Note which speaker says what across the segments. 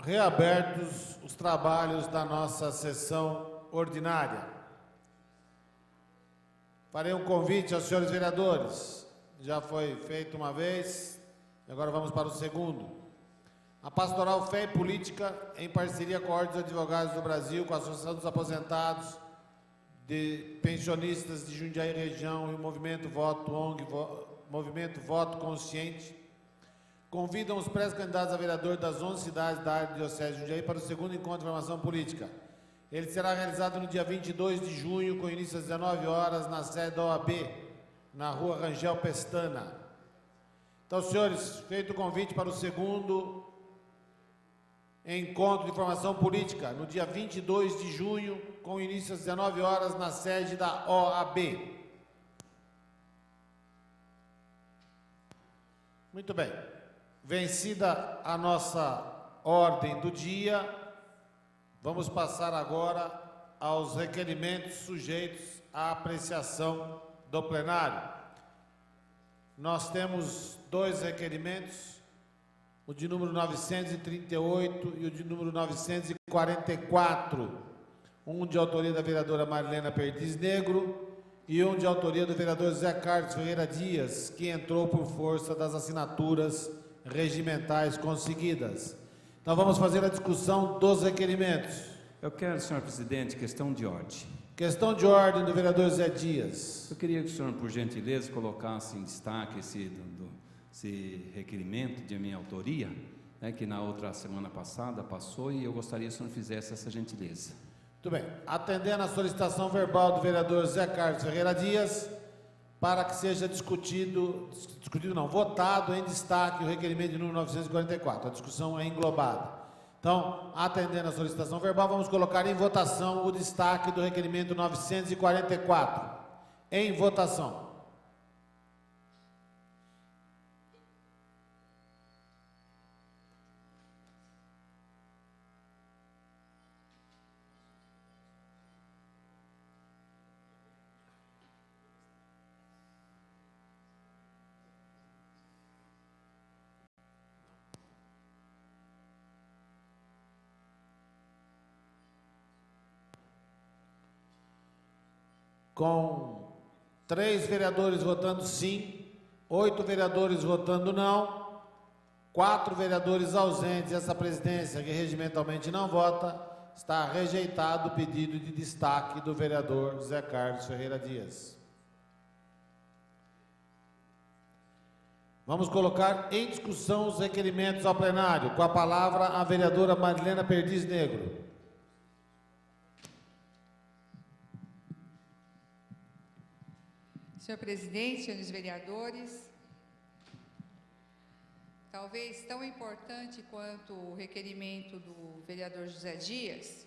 Speaker 1: reabertos os trabalhos da nossa sessão ordinária. Farei um convite aos senhores vereadores. Já foi feito uma vez, agora vamos para o segundo. A Pastoral Fé e Política, em parceria com a Ordem dos Advogados do Brasil, com a Associação dos Aposentados, de Pensionistas de Jundiaí Região e o Movimento Voto ONG, Movimento Voto Consciente, convidam os pré-candidatos a vereador das 11 cidades da Arquidiocese de Jundiaí para o segundo encontro de formação política. Ele será realizado no dia 22 de junho, com início às 19 horas, na sede da OAB, na rua Rangel Pestana. Então, senhores, feito o convite para o segundo encontro de formação política, no dia 22 de junho, com início às 19 horas, na sede da OAB. Muito bem. Vencida a nossa ordem do dia, vamos passar agora aos requerimentos sujeitos à apreciação do plenário. Nós temos dois requerimentos, o de número 938 e o de número 944, um de autoria da vereadora Marilena Perdiz Negro e um de autoria do vereador Zé Carlos Ferreira Dias, que entrou por força das assinaturas regimentais conseguidas. Então vamos fazer a discussão dos requerimentos.
Speaker 2: Eu quero, senhor presidente, questão de ordem.
Speaker 1: Questão de ordem do vereador Zé Dias.
Speaker 2: Eu queria que o senhor, por gentileza, colocasse em destaque esse requerimento de minha autoria, né, que na outra semana passada passou, e eu gostaria que o senhor fizesse essa gentileza.
Speaker 1: Muito bem. Atendendo à solicitação verbal do vereador Zé Carlos Ferreira Dias, para que seja votado em destaque o requerimento de número 944. A discussão é englobada. Então, atendendo à solicitação verbal, vamos colocar em votação o destaque do requerimento 944. Em votação. Com 3 vereadores votando sim, 8 vereadores votando não, 4 vereadores ausentes, essa presidência que regimentalmente não vota, está rejeitado o pedido de destaque do vereador Zé Carlos Ferreira Dias. Vamos colocar em discussão os requerimentos ao plenário. Com a palavra a vereadora Marilena Perdiz Negro.
Speaker 3: Senhor presidente, senhores vereadores, talvez tão importante quanto o requerimento do vereador José Dias,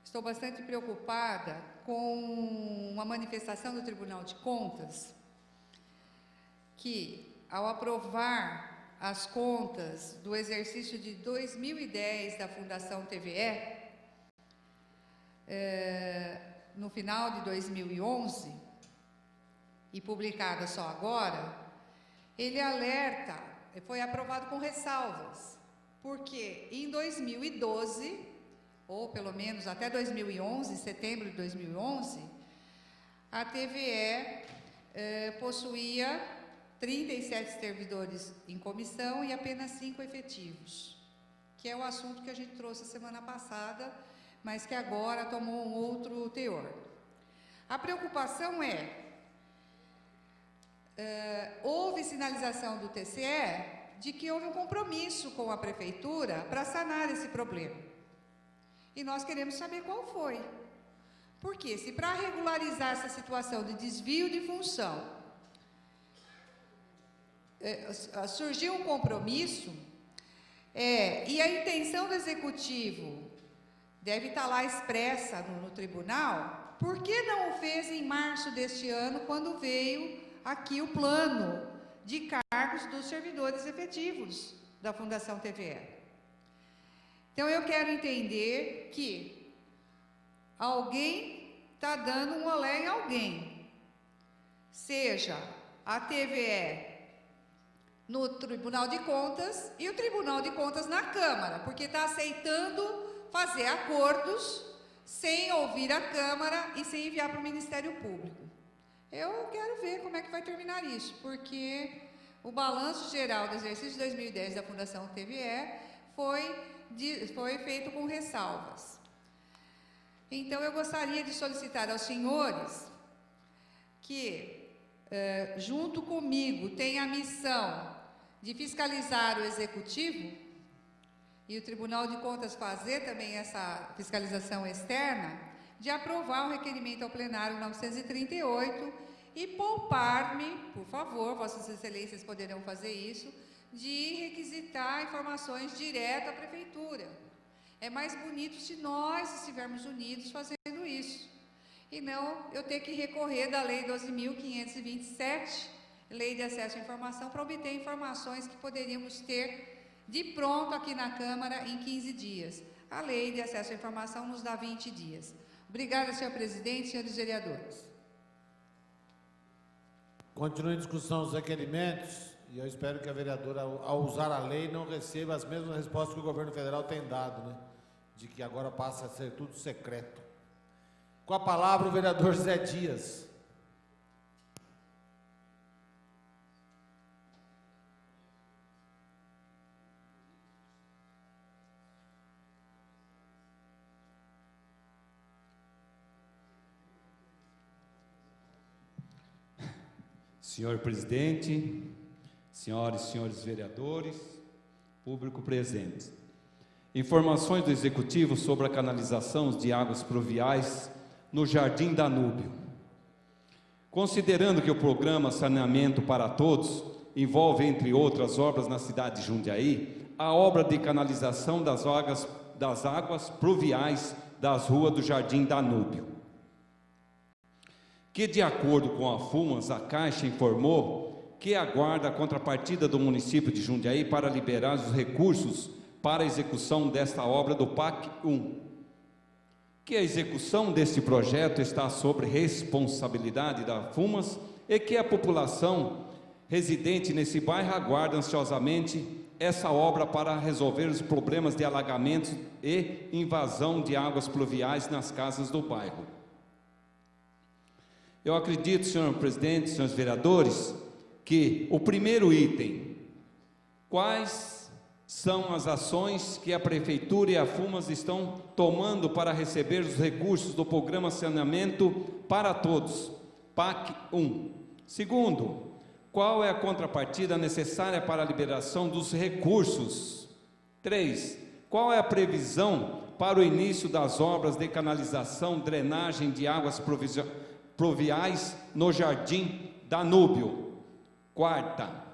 Speaker 3: estou bastante preocupada com uma manifestação do Tribunal de Contas que, ao aprovar as contas do exercício de 2010 da Fundação TVE, no final de 2011, e publicada só agora, ele alerta, foi aprovado com ressalvas, porque em 2012, ou pelo menos até 2011, setembro de 2011, a TVE possuía 37 servidores em comissão e apenas 5 efetivos, que é o assunto que a gente trouxe a semana passada, mas que agora tomou um outro teor. A preocupação houve sinalização do TCE de que houve um compromisso com a prefeitura para sanar esse problema. E nós queremos saber qual foi. Porque se para regularizar essa situação de desvio de função surgiu um compromisso, e a intenção do executivo deve estar lá expressa no tribunal, por que não o fez em março deste ano, quando veio aqui o plano de cargos dos servidores efetivos da Fundação TVE? Então, eu quero entender que alguém está dando um olé em alguém, seja a TVE no Tribunal de Contas e o Tribunal de Contas na Câmara, porque está aceitando fazer acordos sem ouvir a Câmara e sem enviar para o Ministério Público. Eu quero ver como é que vai terminar isso, porque o balanço geral do exercício de 2010 da Fundação TVE foi feito com ressalvas. Então, eu gostaria de solicitar aos senhores que, junto comigo, tenham a missão de fiscalizar o Executivo e o Tribunal de Contas fazer também essa fiscalização externa, de aprovar o requerimento ao plenário 938 e poupar-me, por favor, Vossas Excelências poderão fazer isso, de requisitar informações direto à Prefeitura. É mais bonito se nós estivermos unidos fazendo isso, e não eu ter que recorrer da Lei 12.527, Lei de Acesso à Informação, para obter informações que poderíamos ter de pronto aqui na Câmara em 15 dias. A Lei de Acesso à Informação nos dá 20 dias. Obrigada, senhor presidente, senhores vereadores.
Speaker 1: Continua em discussão os requerimentos e eu espero que a vereadora, ao usar a lei, não receba as mesmas respostas que o governo federal tem dado, né? De que agora passa a ser tudo secreto. Com a palavra, o vereador Zé Dias.
Speaker 2: Senhor presidente, senhoras e senhores vereadores, público presente. Informações do Executivo sobre a canalização de águas pluviais no Jardim Danúbio. Considerando que o programa Saneamento para Todos envolve, entre outras obras na cidade de Jundiaí, a obra de canalização das águas pluviais das ruas do Jardim Danúbio, que, de acordo com a FUMAS, a Caixa informou que aguarda a contrapartida do município de Jundiaí para liberar os recursos para a execução desta obra do PAC 1, que a execução deste projeto está sob responsabilidade da FUMAS e que a população residente nesse bairro aguarda ansiosamente essa obra para resolver os problemas de alagamentos e invasão de águas pluviais nas casas do bairro. Eu acredito, senhor presidente, senhores vereadores, que o primeiro item, quais são as ações que a Prefeitura e a FUMAS estão tomando para receber os recursos do Programa Saneamento para Todos, PAC 1. Segundo, qual é a contrapartida necessária para a liberação dos recursos? 3. Qual é a previsão para o início das obras de canalização, drenagem de águas pluviais no Jardim Danúbio? 4.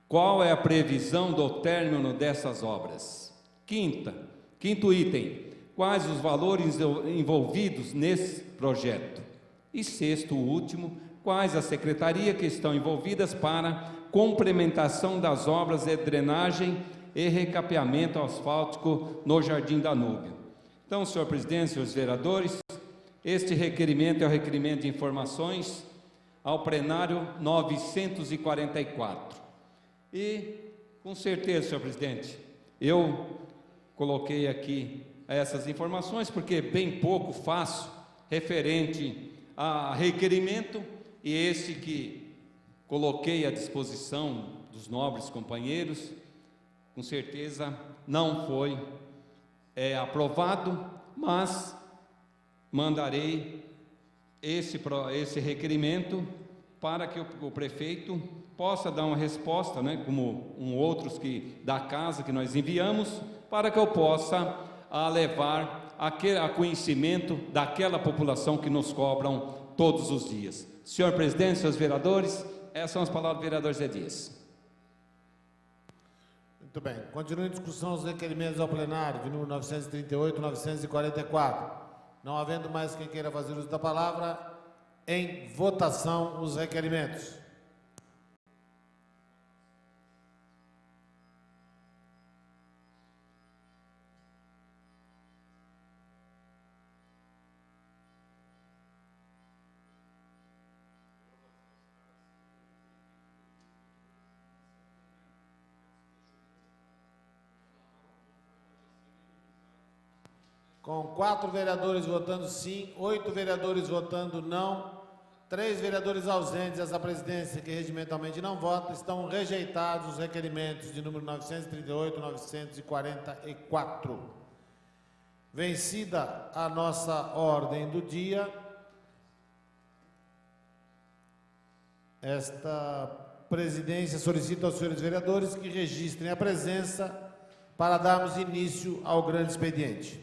Speaker 2: Qual é a previsão do término dessas obras? 5º item, quais os valores envolvidos nesse projeto? E 6º, último, quais as secretarias que estão envolvidas para complementação das obras de drenagem e recapeamento asfáltico no Jardim Danúbio? Então, senhor presidente, senhores vereadores, este requerimento é o requerimento de informações ao plenário 944. E, com certeza, senhor presidente, eu coloquei aqui essas informações porque bem pouco faço referente a requerimento, e esse que coloquei à disposição dos nobres companheiros, com certeza não foi aprovado, mas mandarei esse requerimento para que o prefeito possa dar uma resposta, né, como outros da casa que nós enviamos, para que eu possa levar a conhecimento daquela população que nos cobram todos os dias. Senhor presidente, senhores vereadores, essas são as palavras do vereador Zé Dias.
Speaker 1: Muito bem. Continua em discussão os requerimentos ao plenário, de número 938 e 944. Não havendo mais quem queira fazer uso da palavra, em votação os requerimentos. Com 4 vereadores votando sim, 8 vereadores votando não, 3 vereadores ausentes, essa presidência que regimentalmente não vota, estão rejeitados os requerimentos de número 938 e 944. Vencida a nossa ordem do dia, esta presidência solicita aos senhores vereadores que registrem a presença para darmos início ao grande expediente.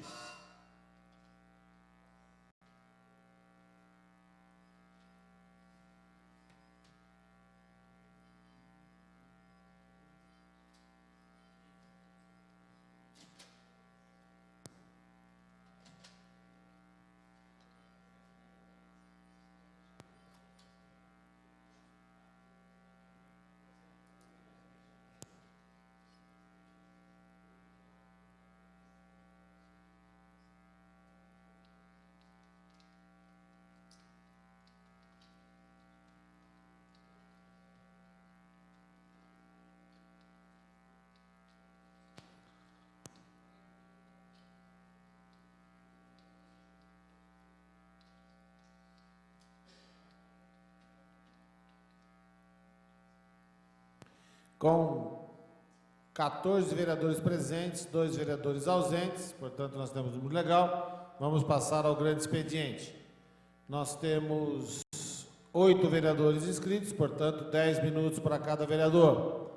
Speaker 1: Com 14 vereadores presentes, 2 vereadores ausentes, portanto nós temos um número legal, vamos passar ao grande expediente. Nós temos 8 vereadores inscritos, portanto 10 minutos para cada vereador.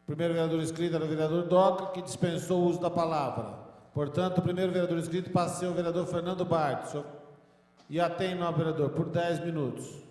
Speaker 1: O primeiro vereador inscrito era o vereador Doca, que dispensou o uso da palavra. Portanto, o primeiro vereador inscrito passa a ser o vereador Fernando Bartos. E atém o vereador por 10 minutos.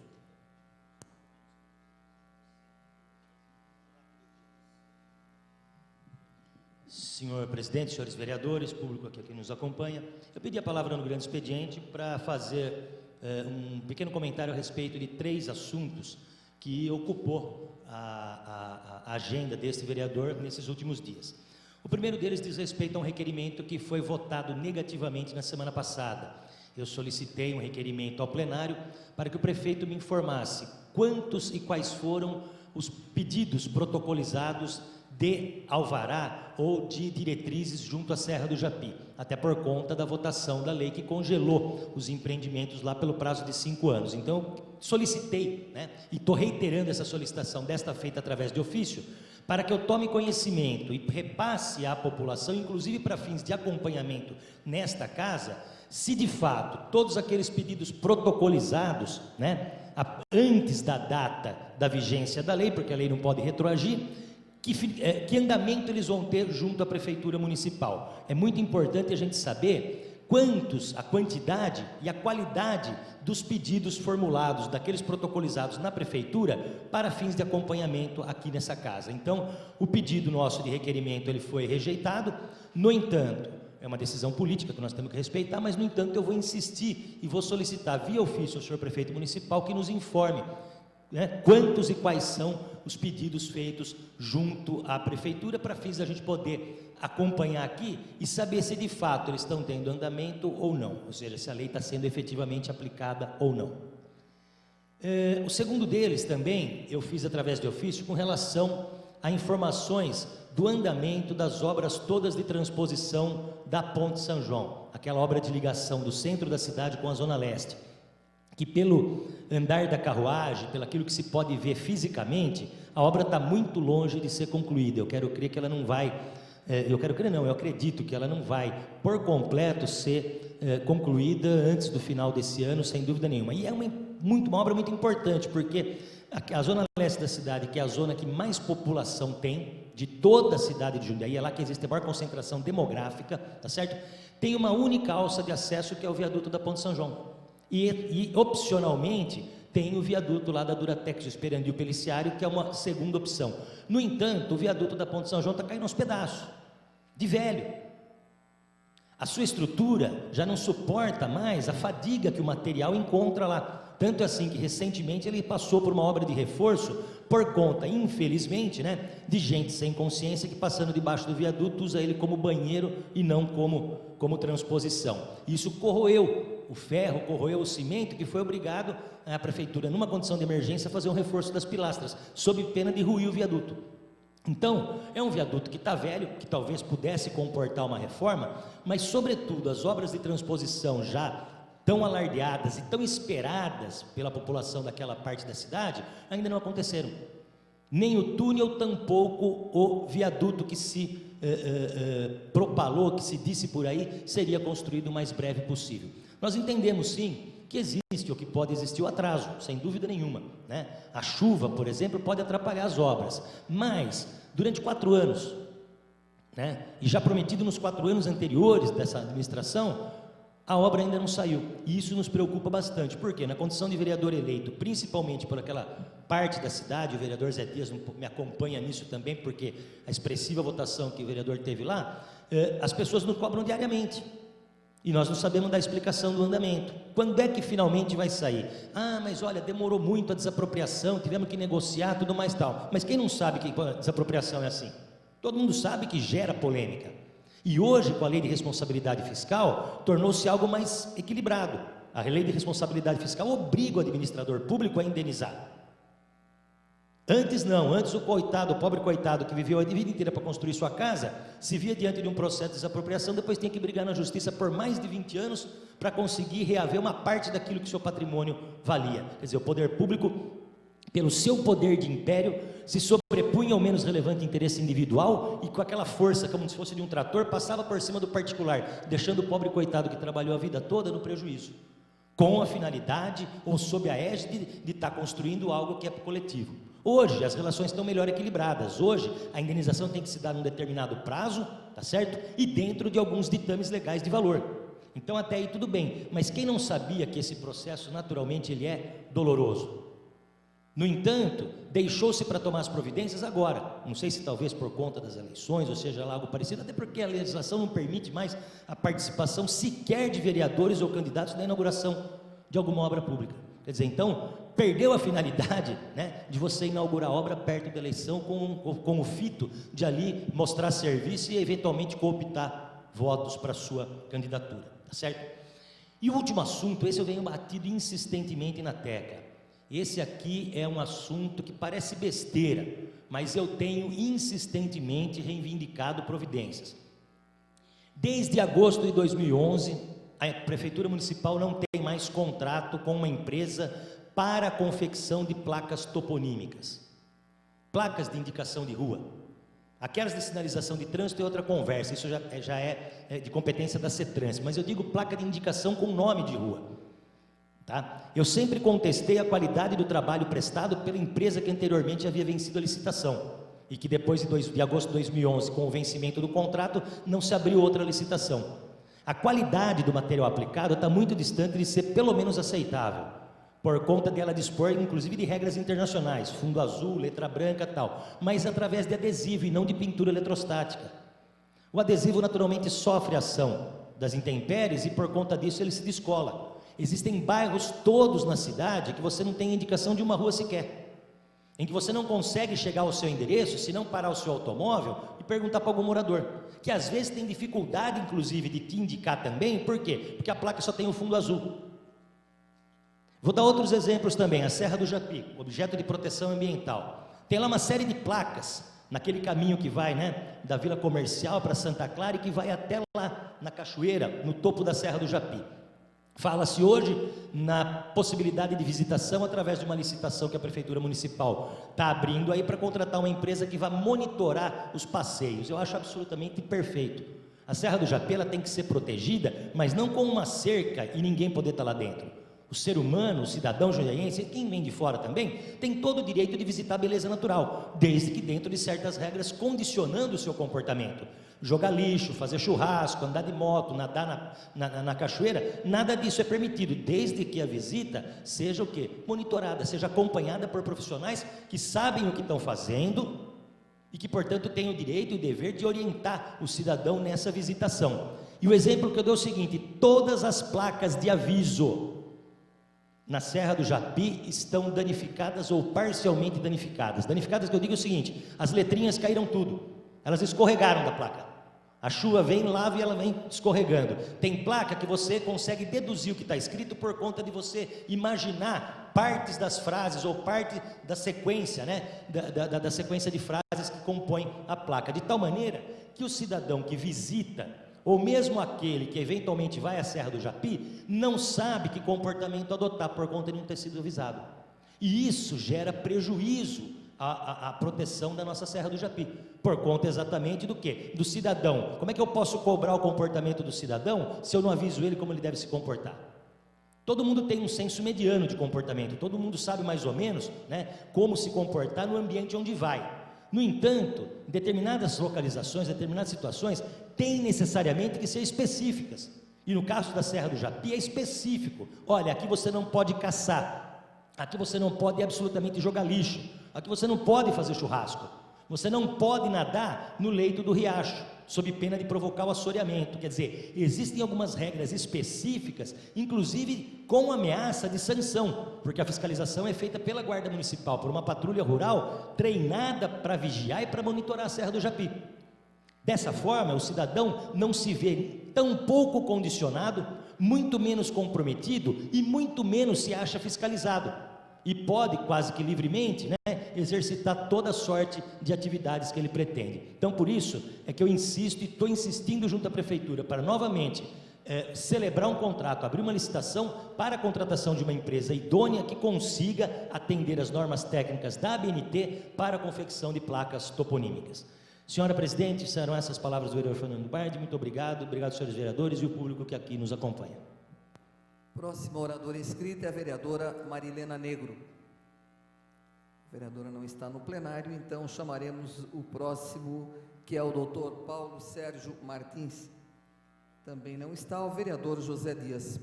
Speaker 4: Senhor presidente, senhores vereadores, público aqui que nos acompanha, eu pedi a palavra no grande expediente para fazer um pequeno comentário a respeito de 3 assuntos que ocupou a agenda deste vereador nesses últimos dias. O primeiro deles diz respeito a um requerimento que foi votado negativamente na semana passada. Eu solicitei um requerimento ao plenário para que o prefeito me informasse quantos e quais foram os pedidos protocolizados de alvará ou de diretrizes junto à Serra do Japi, até por conta da votação da lei que congelou os empreendimentos lá pelo prazo de 5 anos. Então, solicitei, e estou reiterando essa solicitação desta feita através de ofício, para que eu tome conhecimento e repasse à população, inclusive para fins de acompanhamento nesta casa, se de fato todos aqueles pedidos protocolizados, antes da data da vigência da lei, porque a lei não pode retroagir, que andamento eles vão ter junto à Prefeitura Municipal. É muito importante a gente saber a quantidade e a qualidade dos pedidos formulados, daqueles protocolizados na Prefeitura, para fins de acompanhamento aqui nessa casa. Então, o pedido nosso de requerimento ele foi rejeitado, no entanto, é uma decisão política que nós temos que respeitar, mas, no entanto, eu vou insistir e vou solicitar via ofício ao senhor Prefeito Municipal que nos informe quantos e quais são os pedidos feitos junto à Prefeitura, para fins da gente poder acompanhar aqui e saber se de fato eles estão tendo andamento ou não, ou seja, se a lei está sendo efetivamente aplicada ou não. O segundo deles também eu fiz através de ofício com relação a informações do andamento das obras todas de transposição da Ponte São João, aquela obra de ligação do centro da cidade com a Zona Leste, que pelo andar da carruagem, pelo aquilo que se pode ver fisicamente, a obra está muito longe de ser concluída. Eu quero crer que ela não vai, eu acredito que ela não vai, por completo, ser concluída antes do final desse ano, sem dúvida nenhuma. E é uma obra muito importante, porque a Zona Leste da cidade, que é a zona que mais população tem, de toda a cidade de Jundiaí, é lá que existe a maior concentração demográfica, tá certo? Tem uma única alça de acesso, que é o viaduto da Ponte São João. E opcionalmente, tem o viaduto lá da Duratex, o Esperandio Peliciário, que é uma segunda opção. No entanto, o viaduto da Ponte São João está caindo aos pedaços, de velho. A sua estrutura já não suporta mais a fadiga que o material encontra lá. Tanto é assim que, recentemente, ele passou por uma obra de reforço, por conta, infelizmente, de gente sem consciência que, passando debaixo do viaduto, usa ele como banheiro e não como transposição. Isso corroeu o ferro, corroeu o cimento, que foi obrigado a Prefeitura, numa condição de emergência, a fazer um reforço das pilastras, sob pena de ruir o viaduto. Então, é um viaduto que está velho, que talvez pudesse comportar uma reforma, mas, sobretudo, as obras de transposição já tão alardeadas e tão esperadas pela população daquela parte da cidade, ainda não aconteceram. Nem o túnel, tampouco o viaduto que se propalou, que se disse por aí, seria construído o mais breve possível. Nós entendemos, sim, que existe ou que pode existir o atraso, sem dúvida nenhuma, né? A chuva, por exemplo, pode atrapalhar as obras, mas durante 4 anos, né? E já prometido nos 4 anos anteriores dessa administração, a obra ainda não saiu, e isso nos preocupa bastante, porque na condição de vereador eleito, principalmente por aquela parte da cidade, o vereador Zé Dias me acompanha nisso também, porque a expressiva votação que o vereador teve lá, as pessoas nos cobram diariamente, e nós não sabemos dar explicação do andamento. Quando é que finalmente vai sair? Ah, mas olha, demorou muito a desapropriação, tivemos que negociar, tudo mais tal. Mas quem não sabe que a desapropriação é assim? Todo mundo sabe que gera polêmica. E hoje, com a lei de responsabilidade fiscal, tornou-se algo mais equilibrado. A lei de responsabilidade fiscal obriga o administrador público a indenizar. Antes não, antes o coitado, o pobre coitado que viveu a vida inteira para construir sua casa, se via diante de um processo de desapropriação, depois tinha que brigar na justiça por mais de 20 anos para conseguir reaver uma parte daquilo que seu patrimônio valia. Quer dizer, o poder público, pelo seu poder de império, se sobrepunha ao menos relevante interesse individual e com aquela força, como se fosse de um trator, passava por cima do particular, deixando o pobre coitado que trabalhou a vida toda no prejuízo, com a finalidade ou sob a égide de estar construindo algo que é coletivo. Hoje as relações estão melhor equilibradas, hoje a indenização tem que se dar num determinado prazo, tá certo? E dentro de alguns ditames legais de valor. Então até aí tudo bem, mas quem não sabia que esse processo naturalmente ele é doloroso? No entanto, deixou-se para tomar as providências agora, não sei se talvez por conta das eleições, ou seja lá algo parecido, até porque a legislação não permite mais a participação sequer de vereadores ou candidatos na inauguração de alguma obra pública. Quer dizer, então, perdeu a finalidade, né, de você inaugurar a obra perto da eleição com o fito de ali mostrar serviço e eventualmente cooptar votos para a sua candidatura, tá certo? E o último assunto, esse eu venho batido insistentemente na tecla. Esse aqui é um assunto que parece besteira, mas eu tenho insistentemente reivindicado providências. Desde agosto de 2011, a Prefeitura Municipal não tem mais contrato com uma empresa para a confecção de placas toponímicas, placas de indicação de rua. Aquelas de sinalização de trânsito é outra conversa, isso já é de competência da CETRANS, mas eu digo placa de indicação com nome de rua. Tá? Eu sempre contestei a qualidade do trabalho prestado pela empresa que anteriormente havia vencido a licitação e que depois de agosto de 2011, com o vencimento do contrato, não se abriu outra licitação. A qualidade do material aplicado está muito distante de ser pelo menos aceitável, por conta dela dispor inclusive de regras internacionais, fundo azul, letra branca e tal, mas através de adesivo e não de pintura eletrostática. O adesivo naturalmente sofre a ação das intempéries e por conta disso ele se descola. Existem bairros todos na cidade que você não tem indicação de uma rua sequer, em que você não consegue chegar ao seu endereço se não parar o seu automóvel e perguntar para algum morador, que às vezes tem dificuldade inclusive de te indicar também. Por quê? Porque a placa só tem o fundo azul. Vou dar outros exemplos também. A Serra do Japi, objeto de proteção ambiental, tem lá uma série de placas naquele caminho que vai, né, da Vila Comercial para Santa Clara e que vai até lá na cachoeira, no topo da Serra do Japi. Fala-se hoje na possibilidade de visitação através de uma licitação que a Prefeitura Municipal está abrindo aí para contratar uma empresa que vai monitorar os passeios. Eu acho absolutamente perfeito. A Serra do Japi ela tem que ser protegida, mas não com uma cerca e ninguém poder estar lá dentro. O ser humano, o cidadão jundiaiense, quem vem de fora também, tem todo o direito de visitar a beleza natural, desde que dentro de certas regras condicionando o seu comportamento. Jogar lixo, fazer churrasco, andar de moto, nadar na cachoeira, nada disso é permitido, desde que a visita seja o quê? Monitorada, seja acompanhada por profissionais que sabem o que estão fazendo e que, portanto, têm o direito e o dever de orientar o cidadão nessa visitação. E o exemplo que eu dou é o seguinte: todas as placas de aviso na Serra do Japi estão danificadas ou parcialmente danificadas. Danificadas que eu digo é o seguinte: as letrinhas caíram tudo, elas escorregaram da placa. A chuva vem, lava e ela vem escorregando. Tem placa que você consegue deduzir o que está escrito por conta de você imaginar partes das frases ou parte da sequência, né? Da sequência de frases que compõem a placa. De tal maneira que o cidadão que visita, ou mesmo aquele que eventualmente vai à Serra do Japi, não sabe que comportamento adotar por conta de não ter sido avisado. E isso gera prejuízo à proteção da nossa Serra do Japi, por conta exatamente do quê? Do cidadão. Como é que eu posso cobrar o comportamento do cidadão se eu não aviso ele como ele deve se comportar? Todo mundo tem um senso mediano de comportamento, todo mundo sabe mais ou menos, né, como se comportar no ambiente onde vai. No entanto, em determinadas localizações, determinadas situações, tem necessariamente que ser específicas. E no caso da Serra do Japi é específico. Olha, aqui você não pode caçar, aqui você não pode absolutamente jogar lixo, aqui você não pode fazer churrasco, você não pode nadar no leito do riacho, sob pena de provocar o assoreamento. Quer dizer, existem algumas regras específicas, inclusive com ameaça de sanção, porque a fiscalização é feita pela Guarda Municipal, por uma patrulha rural treinada para vigiar e para monitorar a Serra do Japi. Dessa forma, o cidadão não se vê tão pouco condicionado, muito menos comprometido e muito menos se acha fiscalizado. E pode, quase que livremente, né, exercitar toda sorte de atividades que ele pretende. Então, por isso, é que eu insisto e estou insistindo junto à Prefeitura para novamente celebrar um contrato, abrir uma licitação para a contratação de uma empresa idônea que consiga atender as normas técnicas da ABNT para a confecção de placas toponímicas. Senhora Presidente, serão essas palavras do vereador Fernando Bardi. Muito obrigado, senhores vereadores e o público que aqui nos acompanha.
Speaker 5: Próxima oradora inscrita é a vereadora Marilena Negro. A vereadora não está no plenário, então chamaremos o próximo, que é o doutor Paulo Sérgio Martins. Também não está o vereador José Dias.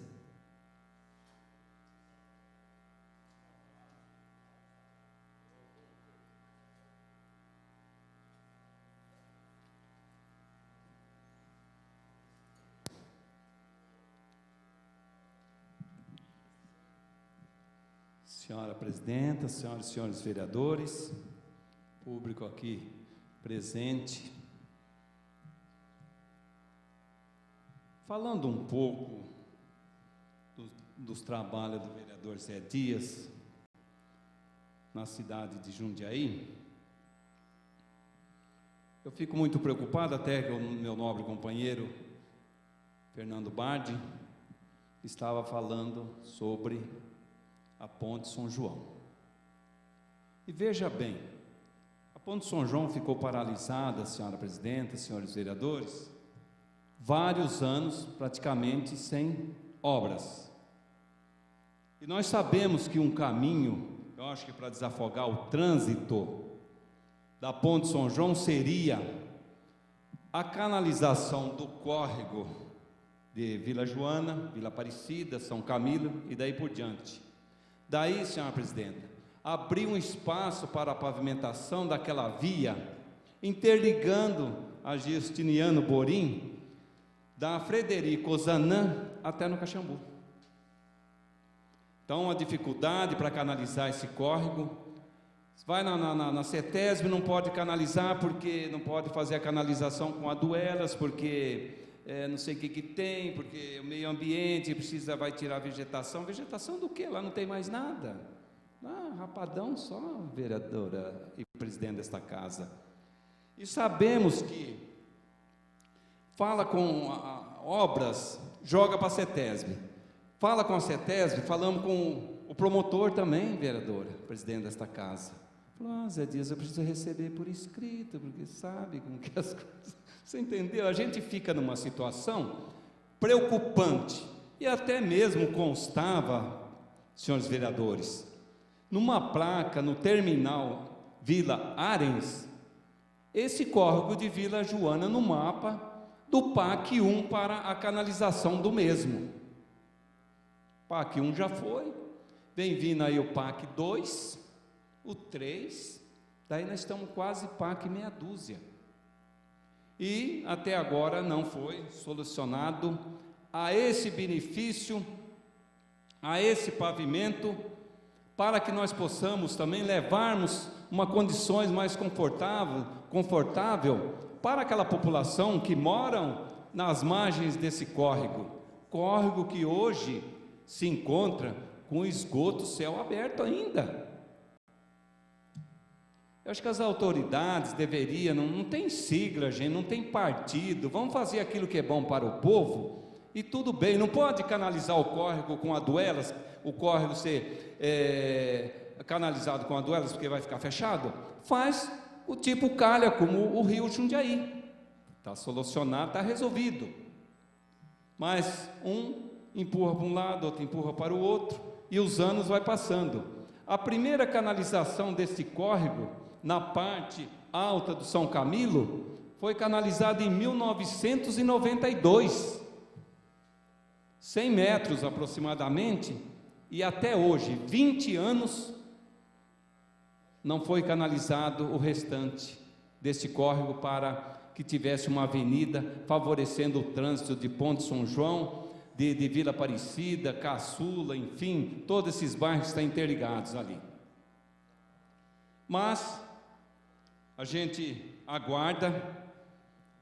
Speaker 2: Senhora Presidenta, senhoras e senhores vereadores, público aqui presente, falando um pouco dos trabalhos do vereador Zé Dias na cidade de Jundiaí, eu fico muito preocupado, até que o meu nobre companheiro Fernando Bardi estava falando sobre a Ponte São João. E veja bem, a Ponte São João ficou paralisada, senhora Presidenta, senhores vereadores, vários anos praticamente sem obras. E nós sabemos que um caminho, eu acho que para desafogar o trânsito da Ponte São João seria a canalização do córrego de Vila Joana, Vila Aparecida, São Camilo e daí por diante. Daí, senhora Presidenta, abrir um espaço para a pavimentação daquela via, interligando a Justiniano Borim, da Frederico Ozanam até no Caxambu. Então, a dificuldade para canalizar esse córrego, vai na CETESB, não pode canalizar, porque não pode fazer a canalização com aduelas, porque não sei o que tem, porque o meio ambiente vai tirar a vegetação. Vegetação do quê? Lá não tem mais nada. Rapadão só, vereadora e presidente desta casa. E sabemos que fala com obras, joga para a CETESB. Fala com a CETESB, falamos com o promotor também, vereadora, presidente desta casa. Falou, Zé Dias, eu preciso receber por escrito, porque sabe como que as coisas... Você entendeu? A gente fica numa situação preocupante. E até mesmo constava, senhores vereadores, numa placa no terminal Vila Arens, esse córrego de Vila Joana no mapa do PAC 1 para a canalização do mesmo. PAC 1 já foi, vem vindo aí o PAC 2, o 3, daí nós estamos quase PAC meia dúzia. E até agora não foi solucionado a esse benefício, a esse pavimento, para que nós possamos também levarmos uma condições mais confortável para aquela população que moram nas margens desse córrego que hoje se encontra com esgoto céu aberto ainda. Eu acho que as autoridades deveriam, não tem sigla, gente, não tem partido, vamos fazer aquilo que é bom para o povo, e tudo bem. Não pode canalizar o córrego com aduelas, o córrego ser canalizado com aduelas porque vai ficar fechado. Faz o tipo calha, como o rio Jundiaí, está solucionado, está resolvido, mas um empurra para um lado, outro empurra para o outro, e os anos vai passando. A primeira canalização desse córrego, na parte alta do São Camilo, foi canalizada em 1992, 100 metros aproximadamente, e até hoje, 20 anos, não foi canalizado o restante desse córrego para que tivesse uma avenida favorecendo o trânsito de Ponte São João, de Vila Aparecida, Caçula, enfim, todos esses bairros estão interligados ali. Mas a gente aguarda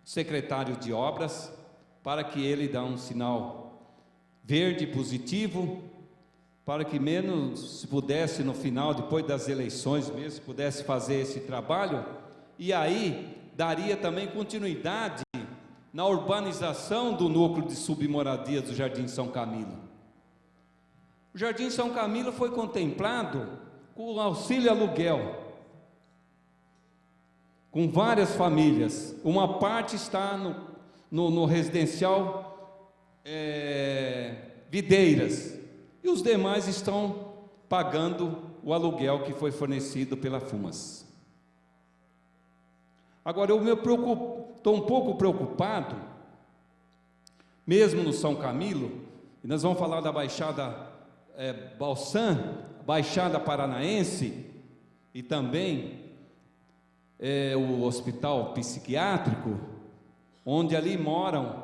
Speaker 2: o secretário de obras para que ele dê um sinal verde positivo, para que menos se pudesse no final, depois das eleições mesmo, pudesse fazer esse trabalho, e aí daria também continuidade na urbanização do núcleo de submoradia do Jardim São Camilo. O Jardim São Camilo foi contemplado com o auxílio aluguel, com várias famílias. Uma parte está no residencial Videiras, e os demais estão pagando o aluguel que foi fornecido pela FUMAS. Agora, eu estou um pouco preocupado, mesmo no São Camilo, e nós vamos falar da Baixada Balsã, Baixada Paranaense, e também o hospital psiquiátrico, onde ali moram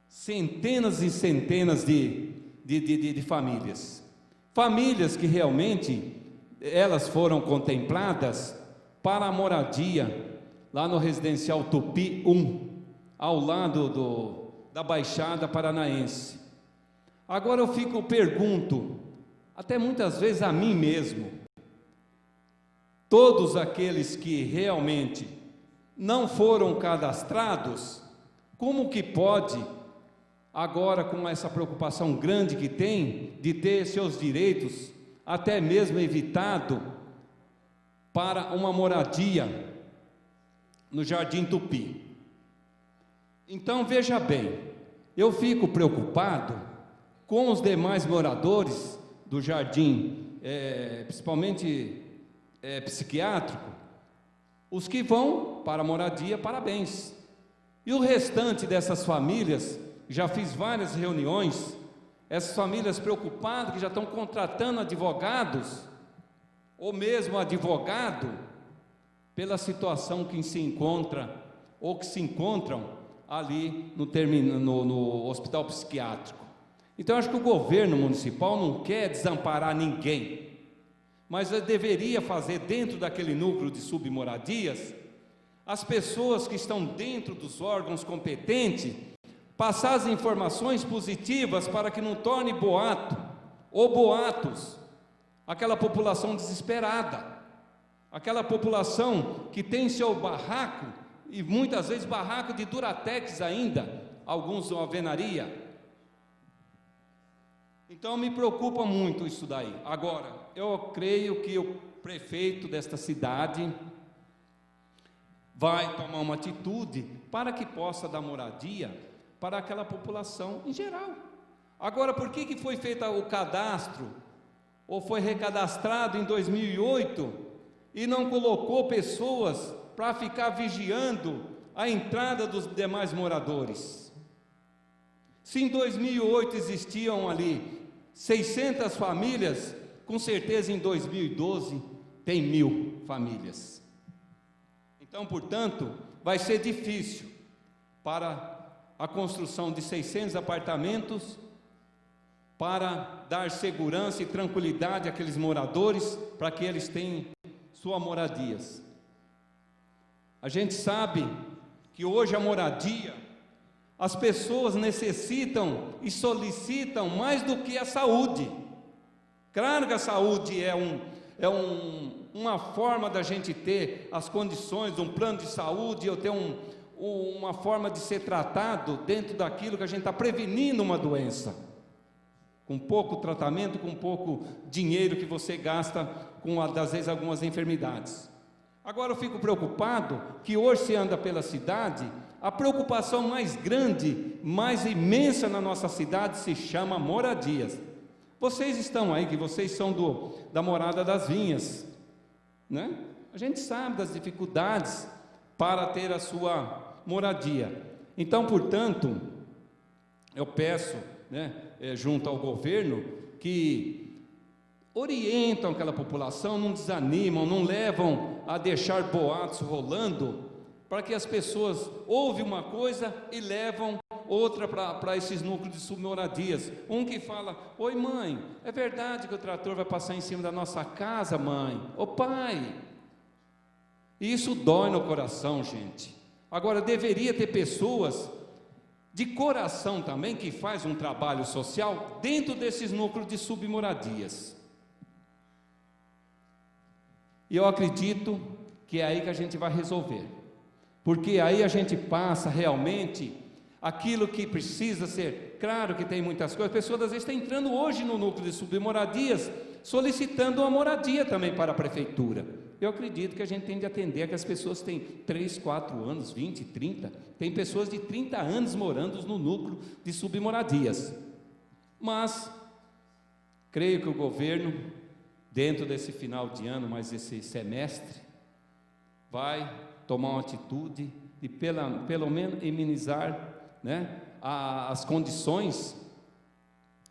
Speaker 2: centenas e centenas de famílias que realmente elas foram contempladas para a moradia lá no residencial Tupi 1, ao lado da Baixada Paranaense. Agora eu pergunto, até muitas vezes a mim mesmo, todos aqueles que realmente não foram cadastrados, como que pode, agora com essa preocupação grande que tem, de ter seus direitos até mesmo evitado para uma moradia no Jardim Tupi? Então veja bem, eu fico preocupado com os demais moradores do jardim, principalmente psiquiátrico, os que vão para a moradia, parabéns, e o restante dessas famílias, já fiz várias reuniões, essas famílias preocupadas, que já estão contratando advogados, ou mesmo advogado, pela situação que se encontra, ou que se encontram ali no hospital psiquiátrico. Então, acho que o governo municipal não quer desamparar ninguém, mas deveria fazer dentro daquele núcleo de submoradias, as pessoas que estão dentro dos órgãos competentes, passar as informações positivas para que não torne boato, ou boatos, aquela população desesperada, aquela população que tem seu barraco, e muitas vezes barraco de Duratex ainda, alguns de alvenaria. Então me preocupa muito isso daí. Agora, eu creio que o prefeito desta cidade vai tomar uma atitude para que possa dar moradia para aquela população em geral. Agora, por que foi feito o cadastro, ou foi recadastrado em 2008, e não colocou pessoas para ficar vigiando a entrada dos demais moradores? Se em 2008 existiam ali 600 famílias, com certeza em 2012 tem 1000 famílias. Então, portanto, vai ser difícil para a construção de 600 apartamentos, para dar segurança e tranquilidade àqueles moradores, para que eles tenham suas moradias. A gente sabe que que hoje a moradia, as pessoas necessitam e solicitam mais do que a saúde. Claro que a saúde é uma forma da gente ter as condições de um plano de saúde, eu ter uma forma de ser tratado dentro daquilo que a gente está prevenindo uma doença, com pouco tratamento, com pouco dinheiro que você gasta com, às vezes, algumas enfermidades. Agora eu fico preocupado que hoje se anda pela cidade, a preocupação mais grande, mais imensa na nossa cidade se chama moradias. Vocês estão aí, que vocês são da Morada das Vinhas, né? A gente sabe das dificuldades para ter a sua moradia. Então, portanto, eu peço, né, junto ao governo, que orientam aquela população, não desanimam, não levam a deixar boatos rolando, para que as pessoas ouvem uma coisa e levam outra para esses núcleos de submoradias. Um que fala: oi mãe, é verdade que o trator vai passar em cima da nossa casa, mãe? Ô pai! E isso dói no coração, gente. Agora, deveria ter pessoas de coração também, que faz um trabalho social dentro desses núcleos de submoradias. E eu acredito que é aí que a gente vai resolver, porque aí a gente passa realmente aquilo que precisa ser. Claro que tem muitas coisas, pessoas às vezes estão entrando hoje no núcleo de submoradias, solicitando uma moradia também para a prefeitura. Eu acredito que a gente tem de atender que as pessoas têm 3, 4 anos, 20, 30, tem pessoas de 30 anos morando no núcleo de submoradias. Mas creio que o governo, dentro desse final de ano, mais esse semestre, vai tomar uma atitude de pelo menos amenizar, né, as condições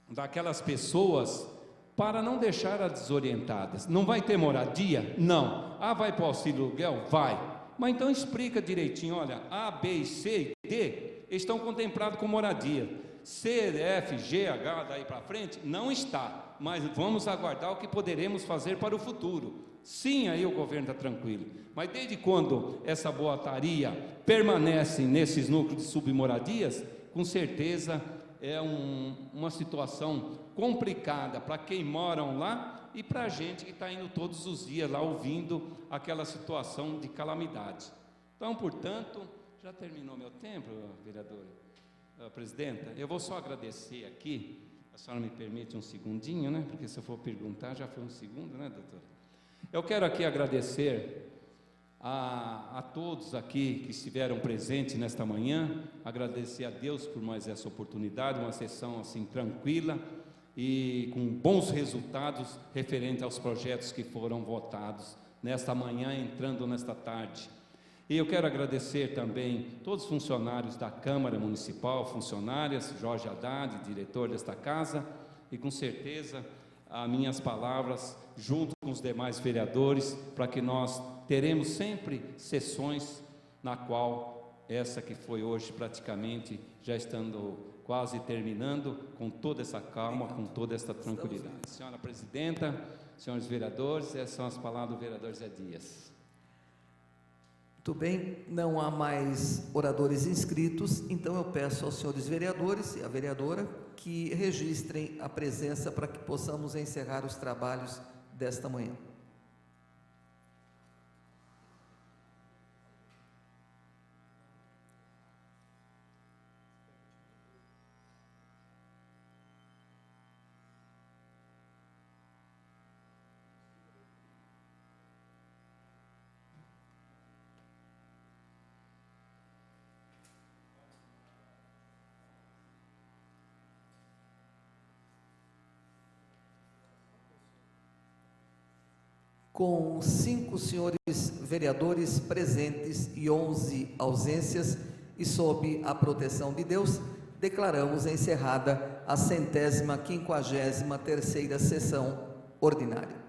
Speaker 2: daquelas pessoas, para não deixar-as desorientadas. Não vai ter moradia? Não. Vai para o auxílio aluguel? Vai. Mas então explica direitinho: olha, A, B, e C e D estão contemplados com moradia. C, F, G, H, daí para frente, não está. Mas vamos aguardar o que poderemos fazer para o futuro. Sim, aí o governo está tranquilo. Mas desde quando essa boataria permanece nesses núcleos de submoradias, com certeza é uma situação complicada para quem moram lá e para a gente que está indo todos os dias lá ouvindo aquela situação de calamidade. Então, portanto, já terminou meu tempo, vereadora, presidenta. Eu vou só agradecer aqui, a senhora me permite um segundinho, né? Porque se eu for perguntar já foi um segundo, né, doutora? Eu quero aqui agradecer a todos aqui que estiveram presentes nesta manhã, agradecer a Deus por mais essa oportunidade, uma sessão assim tranquila e com bons resultados referente aos projetos que foram votados nesta manhã, entrando nesta tarde. E eu quero agradecer também todos os funcionários da Câmara Municipal, funcionárias, Jorge Haddad, diretor desta casa, e com certeza as minhas palavras, junto com os demais vereadores, para que nós teremos sempre sessões na qual essa que foi hoje praticamente já estando quase terminando, com toda essa calma, com toda essa tranquilidade. Senhora presidenta, senhores vereadores, essas são as palavras do vereador Zé Dias.
Speaker 5: Muito bem, não há mais oradores inscritos, então eu peço aos senhores vereadores e à vereadora que registrem a presença para que possamos encerrar os trabalhos desta manhã. Com 5 senhores vereadores presentes e 11 ausências, e sob a proteção de Deus, declaramos encerrada a 153ª sessão ordinária.